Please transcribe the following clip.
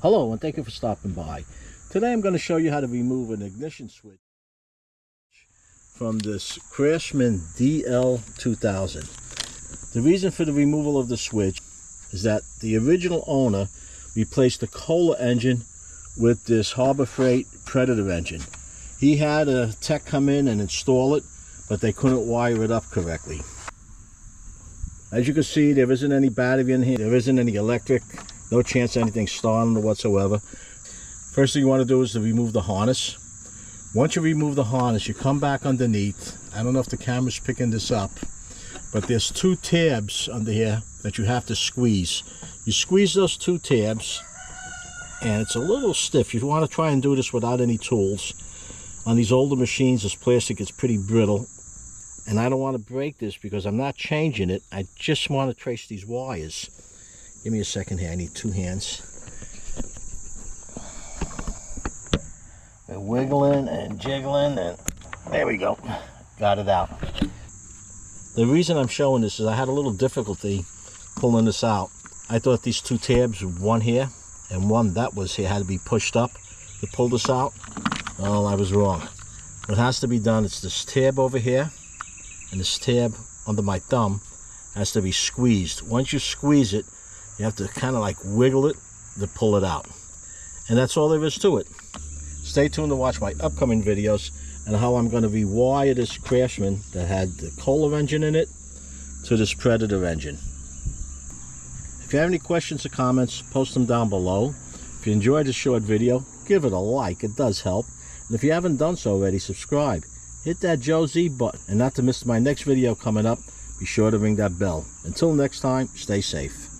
Hello and thank you for stopping by. Today I'm going to show you how to remove an ignition switch from this Craftsman DL2000. The reason for the removal of the switch is that the original owner replaced the Kohler engine with this Harbor Freight Predator engine. He had a tech come in and install it, but they couldn't wire it up correctly. As you can see, there isn't any battery in here, there isn't any electric. No chance of anything starting or whatsoever. First thing you want to do is to remove the harness. Once you remove the harness, you come back underneath. I don't know if the camera's picking this up, but there's two tabs under here that you have to squeeze. You squeeze those two tabs, and it's a little stiff. You want to try and do this without any tools. On these older machines, this plastic is pretty brittle, and I don't want to break this because I'm not changing it. I just want to trace these wires. Give me a second here, I need two hands. We're wiggling and jiggling, and there we go. Got it out. The reason I'm showing this is I had a little difficulty pulling this out. I thought these two tabs, one here and one that was here, had to be pushed up to pull this out. Oh, I was wrong. What has to be done is this tab over here and this tab under my thumb has to be squeezed. Once you squeeze it, you have to kind of like wiggle it to pull it out. And that's all there is to it. Stay tuned to watch my upcoming videos and how I'm going to rewire this Craftsman that had the Kohler engine in it to this Predator engine. If you have any questions or comments, post them down below. If you enjoyed this short video, give it a like, it does help. And if you haven't done so already, subscribe. Hit that Joe Z button. And not to miss my next video coming up, be sure to ring that bell. Until next time, stay safe.